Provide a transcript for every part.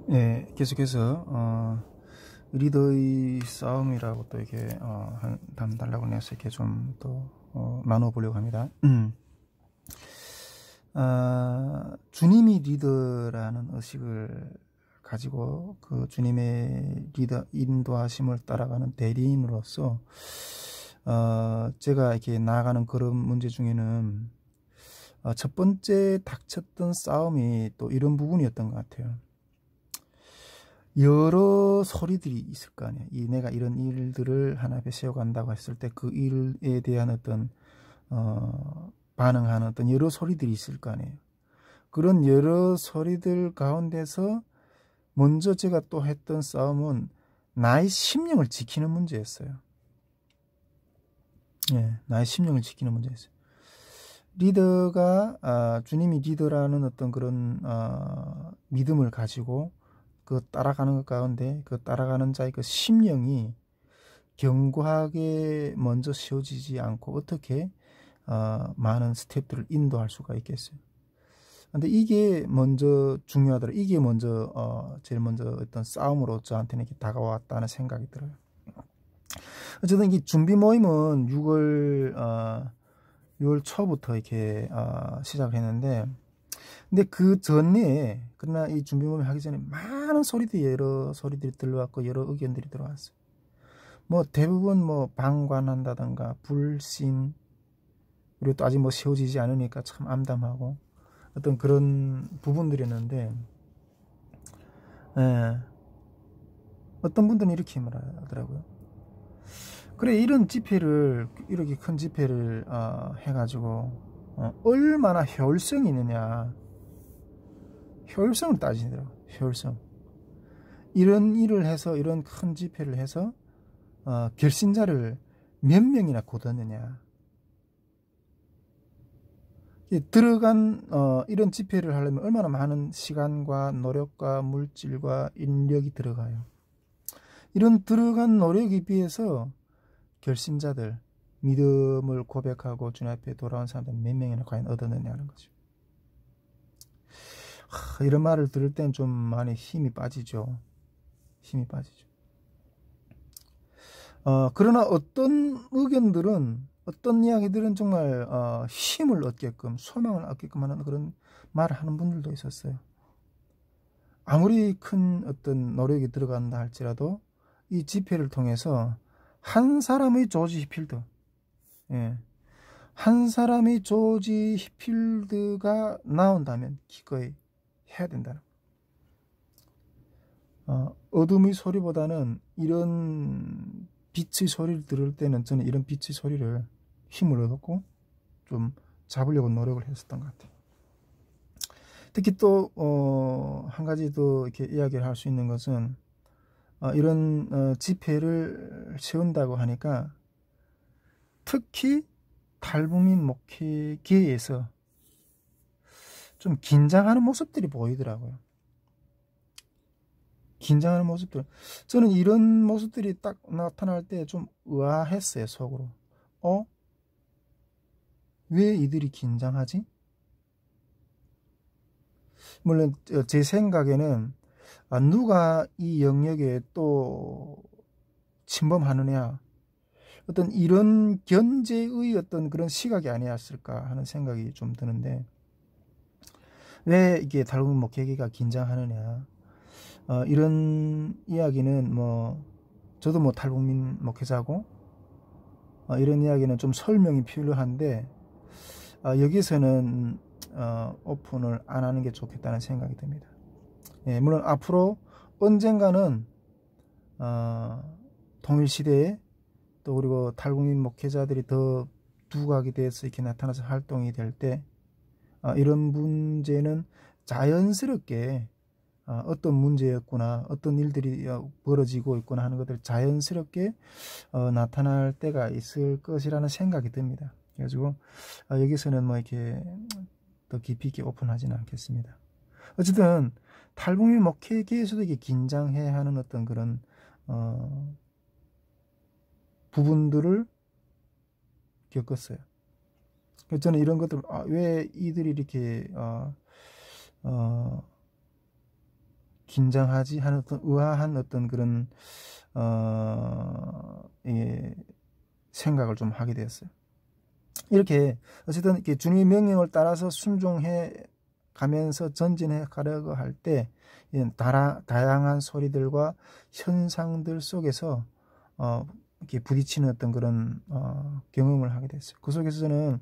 예, 계속해서 리더의 싸움이라고 또 이렇게 한 달라고 해서 이렇게 좀 또 나눠보려고 합니다. 주님이 리더라는 의식을 가지고 그 주님의 리더 인도하심을 따라가는 대리인으로서 제가 이렇게 나아가는 그런 문제 중에는 첫 번째 닥쳤던 싸움이 또 이런 부분이었던 것 같아요. 여러 소리들이 있을 거 아니에요. 내가 이런 일들을 하나 앞에 세워간다고 했을 때 그 일에 대한 어떤 반응하는 어떤 여러 소리들이 있을 거 아니에요. 그런 여러 소리들 가운데서 먼저 제가 또 했던 싸움은 나의 심령을 지키는 문제였어요. 예, 나의 심령을 지키는 문제였어요. 리더가 주님이 리더라는 어떤 그런 믿음을 가지고 그 따라가는 것 가운데 그 따라가는 자의 그 심령이 견고하게 먼저 세워지지 않고 어떻게 많은 스텝들을 인도할 수가 있겠어요. 근데 이게 먼저 중요하더라. 이게 먼저 제일 먼저 어떤 싸움으로 저한테는 이렇게 다가왔다는 생각이 들어요. 어쨌든 이 준비 모임은 6월 초부터 이렇게 시작을 했는데, 근데 그 전에, 그러나 이 준비 모임 하기 전에 많은 소리들이, 여러 소리들이 들어왔고 여러 의견들이 들어왔어요. 뭐 대부분 뭐 방관한다던가 불신, 그리고 또 아직 뭐 세워지지 않으니까 참 암담하고 어떤 그런 부분들이었는데, 예, 어떤 분들은 이렇게 말하더라고요. 그래, 이런 집회를, 이렇게 큰 집회를 해가지고 얼마나 효율성이 있느냐, 효율성을 따지더라고요. 효율성. 이런 일을 해서, 이런 큰 집회를 해서 결신자를 몇 명이나 거뒀느냐. 들어간 이런 집회를 하려면 얼마나 많은 시간과 노력과 물질과 인력이 들어가요. 이런 들어간 노력에 비해서 결신자들, 믿음을 고백하고 주님 앞에 돌아온 사람들 몇 명이나 과연 얻었느냐는 거죠. 이런 말을 들을 땐 좀 많이 힘이 빠지죠. 힘이 빠지죠. 그러나 어떤 의견들은, 어떤 이야기들은 정말 힘을 얻게끔, 소망을 얻게끔 하는 그런 말을 하는 분들도 있었어요. 아무리 큰 어떤 노력이 들어간다 할지라도 이 집회를 통해서 한 사람의 조지 히필드, 예, 한 사람의 조지 히필드가 나온다면 기꺼이 해야 된다는. 어둠의 소리보다는 이런 빛의 소리를 들을 때는 저는 이런 빛의 소리를 힘을 얻었고 좀 잡으려고 노력을 했었던 것 같아요. 특히 또 한 가지 더 이렇게 이야기를 할 수 있는 것은 이런 집회를 세운다고 하니까 특히 탈북민 목회계에서 좀 긴장하는 모습들이 보이더라고요. 긴장하는 모습들. 저는 이런 모습들이 딱 나타날 때 좀 의아했어요, 속으로. 왜 이들이 긴장하지? 물론 제 생각에는 누가 이 영역에 또 침범하느냐, 어떤 이런 견제의 어떤 그런 시각이 아니었을까 하는 생각이 좀 드는데, 왜 이게 탈북민 목회계가 긴장하느냐, 이런 이야기는 뭐 저도 뭐 탈북민 목회자고 이런 이야기는 좀 설명이 필요한데 여기서는 오픈을 안 하는 게 좋겠다는 생각이 듭니다. 예, 물론 앞으로 언젠가는 통일시대에 또 그리고 탈북민 목회자들이 더 두각이 돼서 이렇게 나타나서 활동이 될 때 이런 문제는 자연스럽게 어떤 문제였구나, 어떤 일들이 벌어지고 있구나 하는 것들 자연스럽게 나타날 때가 있을 것이라는 생각이 듭니다. 그래가지고 여기서는 뭐 이렇게 더 깊이 있게 오픈하지는 않겠습니다. 어쨌든 탈북민 목회계에서도 이게 긴장해야 하는 어떤 그런 부분들을 겪었어요. 그래서 저는 이런 것들 왜 이들이 이렇게 긴장하지 하는 어떤 의아한 어떤 그런 예, 생각을 좀 하게 되었어요. 이렇게 어쨌든 이렇게 주님의 명령을 따라서 순종해 가면서 전진해 가려고 할 때 다양한 소리들과 현상들 속에서 이렇게 부딪히는 어떤 그런 경험을 하게 됐어요. 그 속에서 저는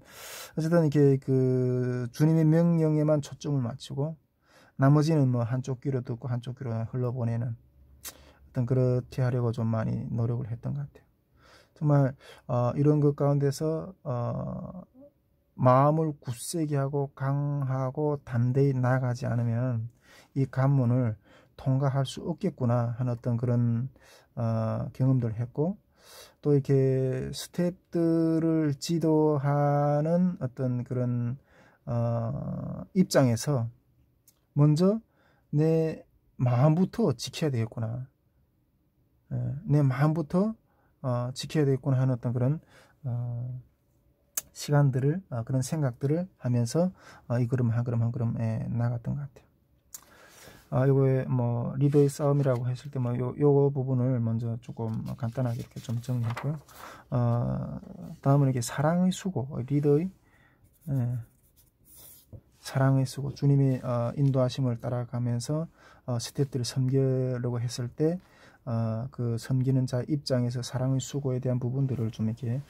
어쨌든 이렇게 그 주님의 명령에만 초점을 맞추고 나머지는 뭐 한쪽 귀로 듣고 한쪽 귀로 흘러보내는 어떤 그렇게 하려고 좀 많이 노력을 했던 것 같아요. 정말 이런 것 가운데서 마음을 굳세게 하고 강하고 담대히 나아가지 않으면 이 관문을 통과할 수 없겠구나 하는 어떤 그런 경험들을 했고, 또 이렇게 스태프들을 지도하는 어떤 그런 입장에서 먼저 내 마음부터 지켜야 되겠구나, 내 마음부터 지켜야 되겠구나 하는 어떤 그런 시간들을 그런 생각들을 하면서 이 걸음 한 걸음 한 걸음 나갔던 것 같아요. 요거에 뭐 리더의 싸움이라고 했을 때 뭐 요거 부분을 먼저 조금 간단하게 이렇게 좀 정리했고요. 다음은 이게 사랑의 수고, 리더의 사랑의 수고, 주님의 인도하심을 따라가면서 스태프들을 섬기려고 했을 때 그 섬기는 자 입장에서 사랑의 수고에 대한 부분들을 좀 이렇게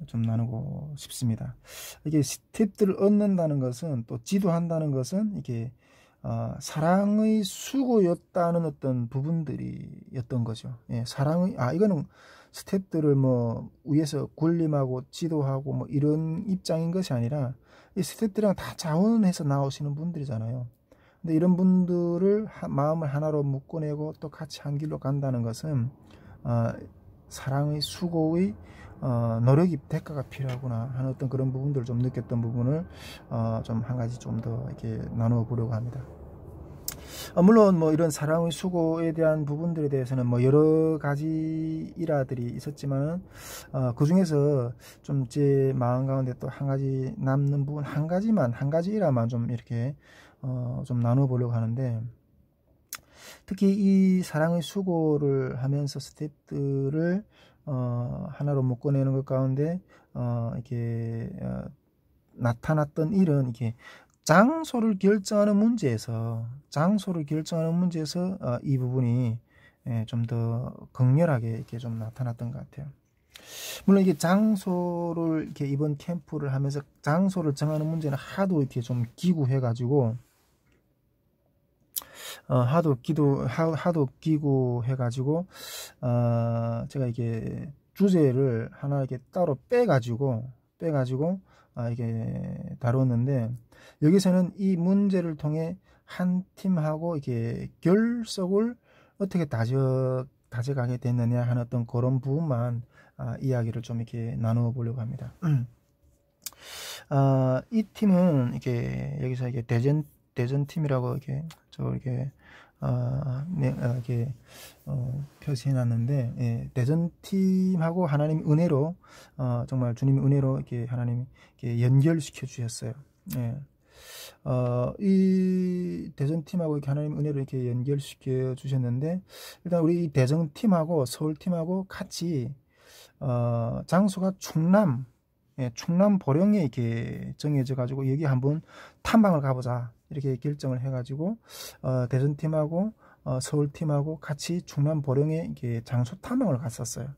좀 나누고 싶습니다. 이게 스텝들을 얻는다는 것은, 또 지도한다는 것은 이게 사랑의 수고였다는 어떤 부분들이었던 거죠. 예, 사랑의 이거는 스텝들을 뭐 위에서 군림하고 지도하고 뭐 이런 입장인 것이 아니라 이 스텝들이랑 다 자원해서 나오시는 분들이잖아요. 근데 이런 분들을 마음을 하나로 묶어내고 또 같이 한 길로 간다는 것은 사랑의 수고의 노력이 대가가 필요하구나 하는 어떤 그런 부분들을 좀 느꼈던 부분을 좀 한 가지 좀 더 이렇게 나누어 보려고 합니다. 물론 뭐 이런 사랑의 수고에 대한 부분들에 대해서는 뭐 여러 가지 일화들이 있었지만은 그 중에서 좀 제 마음 가운데 또 한 가지 남는 부분, 한 가지 일화만 좀 이렇게 좀 나눠 보려고 하는데, 특히 이 사랑의 수고를 하면서 스태프들을 하나로 묶어내는 것 가운데 이렇게 나타났던 일은 이렇게 장소를 결정하는 문제에서 이 부분이 좀 더 극렬하게 이렇게 좀 나타났던 것 같아요. 물론 이게 장소를 이렇게 이번 캠프를 하면서 장소를 정하는 문제는 하도 이렇게 좀 기구해가지고 하도 기구해가지고 제가 이게 주제를 하나 이렇게 따로 빼가지고 이게 다뤘는데, 여기서는 이 문제를 통해 한 팀하고 이렇게 결속을 어떻게 다져가게 됐느냐 하는 어떤 그런 부분만 이야기를 좀 이렇게 나누어 보려고 합니다. 이 팀은 이렇게 여기서 이게 대전 팀이라고 이렇게 이렇게 표시해놨는데, 예, 대전 팀하고 하나님 은혜로 정말 주님의 은혜로 이렇게 하나님이 이렇게 연결시켜 주셨어요. 예. 이 대전 팀하고 이렇게 하나님 은혜로 이렇게 연결시켜 주셨는데, 일단 우리 대전 팀하고 서울 팀하고 같이 장소가 충남 보령에 이렇게 정해져 가지고 여기 한번 탐방을 가보자 이렇게 결정을 해가지고 대전팀하고 서울팀하고 같이 충남 보령에 이렇게 장소 탐방을 갔었어요.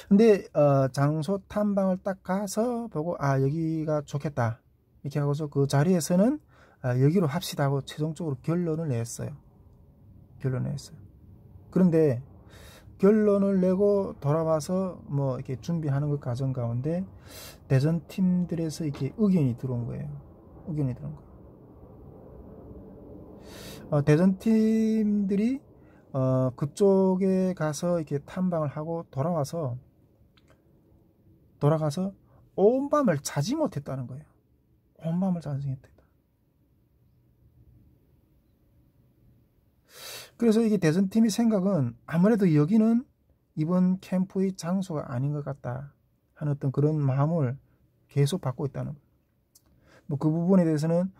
근데 장소 탐방을 딱 가서 보고 여기가 좋겠다 이렇게 하고서 그 자리에서는 여기로 합시다 하고 최종적으로 결론을 냈어요. 그런데 결론을 내고 돌아와서 뭐 이렇게 준비하는 그 과정 가운데 대전 팀들에서 이렇게 의견이 들어온 거예요. 대전 팀들이 그쪽에 가서 이렇게 탐방을 하고 돌아가서 온 밤을 자지 못했다는 거예요. 온 밤을 자지 못했다. 그래서 이게 대전 팀의 생각은 아무래도 여기는 이번 캠프의 장소가 아닌 것 같다 하는 어떤 그런 마음을 계속 받고 있다는 거예요. 뭐 그 부분에 대해서는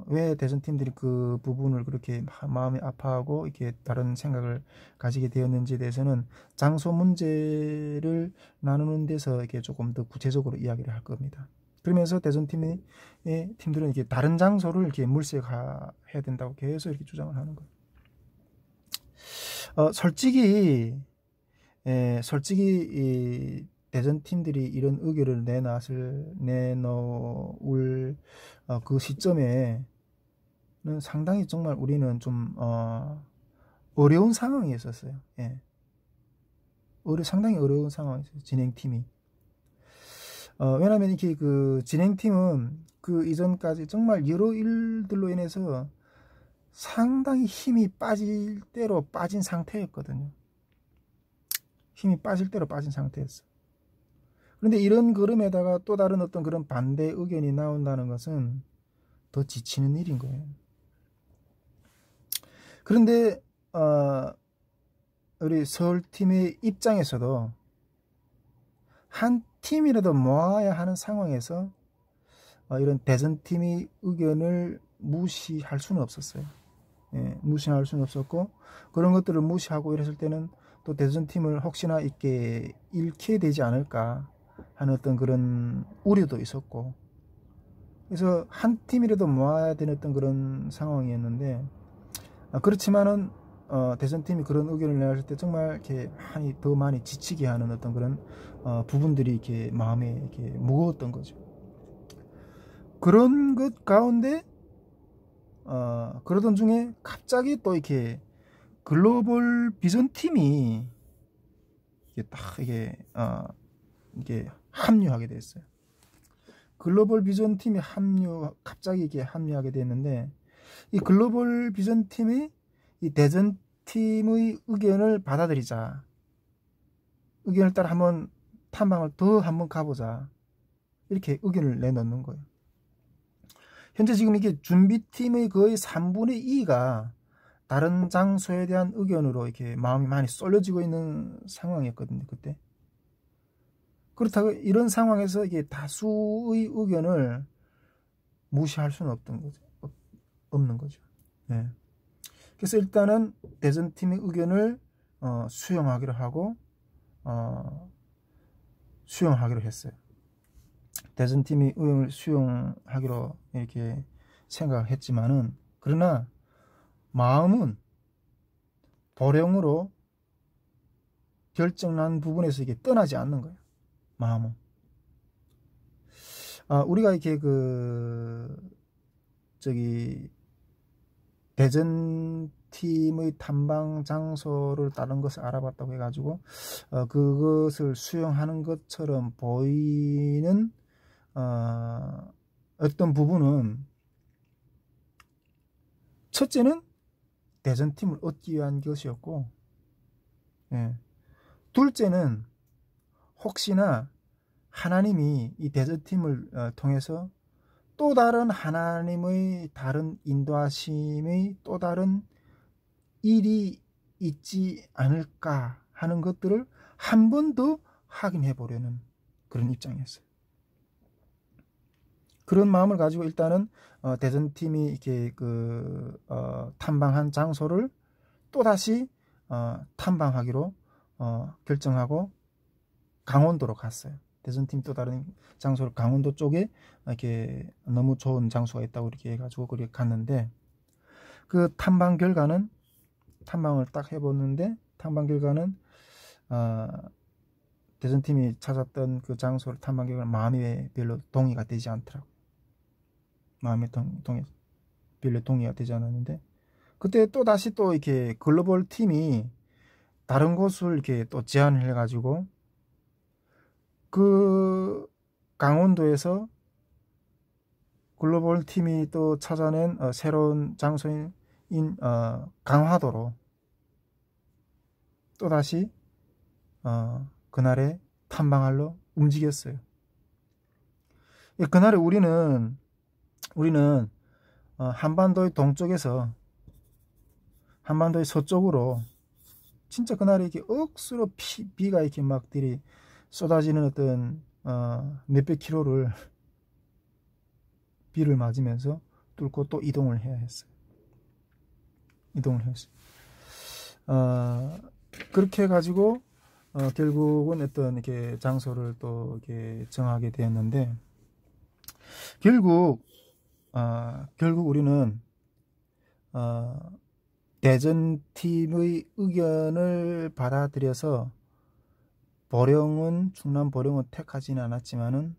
왜 대전팀들이 그 부분을 그렇게 마음이 아파하고 이렇게 다른 생각을 가지게 되었는지에 대해서는 장소 문제를 나누는 데서 이렇게 조금 더 구체적으로 이야기를 할 겁니다. 그러면서 대전팀의 팀들은 이렇게 다른 장소를 이렇게 물색해야 된다고 계속 이렇게 주장을 하는 거예요. 솔직히 이 대전팀들이 이런 의견을 내놓을 그 시점에는 상당히 정말 우리는 좀 어려운 상황에 있었어요. 예. 상당히 어려운 상황에 있어요. 진행팀이. 왜냐면 이렇게 그 진행팀은 그 이전까지 정말 여러 일들로 인해서 상당히 힘이 빠질 대로 빠진 상태였거든요. 힘이 빠질 대로 빠진 상태였어. 그런데 이런 걸음에다가 또 다른 어떤 그런 반대 의견이 나온다는 것은 더 지치는 일인 거예요. 그런데 우리 서울팀의 입장에서도 한 팀이라도 모아야 하는 상황에서 이런 대전팀의 의견을 무시할 수는 없었어요. 예, 무시할 수는 없었고, 그런 것들을 무시하고 이랬을 때는 또 대전팀을 혹시나 이렇게 잃게 되지 않을까 하는 어떤 그런 우려도 있었고, 그래서 한 팀이라도 모아야 되는 어떤 그런 상황이었는데, 그렇지만은 대전팀이 그런 의견을 내었을 때 정말 이렇게 더 많이 지치게 하는 어떤 그런 부분들이 이렇게 마음에 이렇게 무거웠던 거죠. 그런 것 가운데 그러던 중에 갑자기 또 이렇게 글로벌 비전 팀이 이게 딱 이게 합류하게 됐어요. 글로벌 비전 팀이 갑자기 이렇게 합류하게 됐는데, 이 글로벌 비전 팀이 이 대전 팀의 의견을 받아들이자, 의견을 따라 한번 탐방을 더 한번 가보자, 이렇게 의견을 내놓는 거예요. 현재 지금 이게 준비팀의 거의 3분의 2가 다른 장소에 대한 의견으로 이렇게 마음이 많이 쏠려지고 있는 상황이었거든요, 그때. 그렇다고 이런 상황에서 이게 다수의 의견을 무시할 수는 없는 거죠. 네. 그래서 일단은 대전팀의 의견을 수용하기로 하고 수용하기로 했어요. 대전팀이 의견을 수용하기로 이렇게 생각을 했지만은, 그러나 마음은 도령으로 결정난 부분에서 이게 떠나지 않는 거예요. 마음은. 우리가 이렇게 대전팀의 탐방 장소를 다른 것을 알아봤다고 해가지고 그것을 수용하는 것처럼 보이는 어떤 부분은, 첫째는 대전팀을 얻기 위한 것이었고, 예. 둘째는 혹시나 하나님이 이 대전팀을 통해서 또 다른 하나님의 다른 인도하심의 또 다른 일이 있지 않을까 하는 것들을 한 번 더 확인해 보려는 그런 입장이었어요. 그런 마음을 가지고 일단은 대전팀이 이렇게 탐방한 장소를 또다시 탐방하기로 결정하고 강원도로 갔어요. 대전팀 또 다른 장소를 강원도 쪽에 이렇게 너무 좋은 장소가 있다고 이렇게 해가지고 그렇게 갔는데, 그 탐방 결과는, 탐방을 딱 해보는데 탐방 결과는 대전팀이 찾았던 그 장소를 탐방 결과는 마음에 별로 동의가 되지 않더라고요. 마음에 별로 동의가 되지 않았는데, 그때 또 다시 또 이렇게 글로벌 팀이 다른 곳을 이렇게 또 제안을 해가지고 그 강원도에서 글로벌 팀이 또 찾아낸 새로운 장소인 강화도로 또다시 그날에 탐방하러 움직였어요. 그날에 우리는 한반도의 동쪽에서 한반도의 서쪽으로 진짜 그날에 이렇게 억수로 비가 이렇게 막 쏟아지는 어떤 몇백 킬로를 비를 맞으면서 뚫고 또 이동을 해야 했어요. 이동을 했어요. 그렇게 해가지고 결국은 어떤 이렇게 장소를 또 이렇게 정하게 되었는데, 결국 우리는 대전팀의 의견을 받아들여서 충남 보령은 택하지는 않았지만은,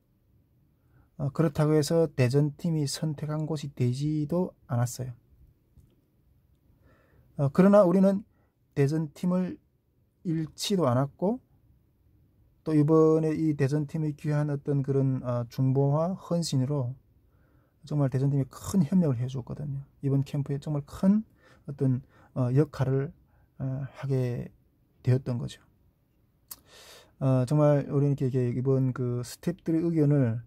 그렇다고 해서 대전팀이 선택한 곳이 되지도 않았어요. 그러나 우리는 대전팀을 잃지도 않았고, 또 이번에 이 대전팀이 귀한 어떤 그런 중보와 헌신으로 정말 대전팀이 큰 협력을 해줬거든요. 이번 캠프에 정말 큰 어떤 역할을 하게 되었던 거죠. 정말 우리는 이렇게 이번 그 스태프들의 의견을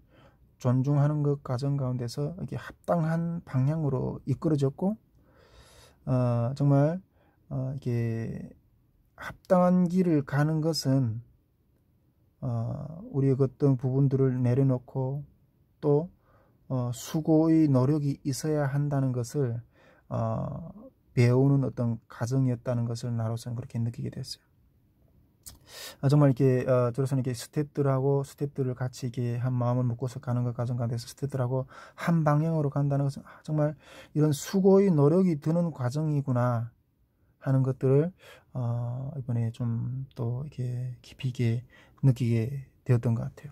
존중하는 것 과정 가운데서 이렇게 합당한 방향으로 이끌어졌고, 정말 이게 합당한 길을 가는 것은 우리의 어떤 부분들을 내려놓고 또 수고의 노력이 있어야 한다는 것을 배우는 어떤 과정이었다는 것을 나로서는 그렇게 느끼게 됐어요. 정말 이렇게 저로서는 이렇게 스태프들을 같이 이렇게 한 마음을 묶어서 가는 것 과정 가운데서 스태프들하고 한 방향으로 간다는 것은 정말 이런 수고의 노력이 드는 과정이구나 하는 것들을 이번에 좀 또 이렇게 깊이 있게 느끼게 되었던 것 같아요.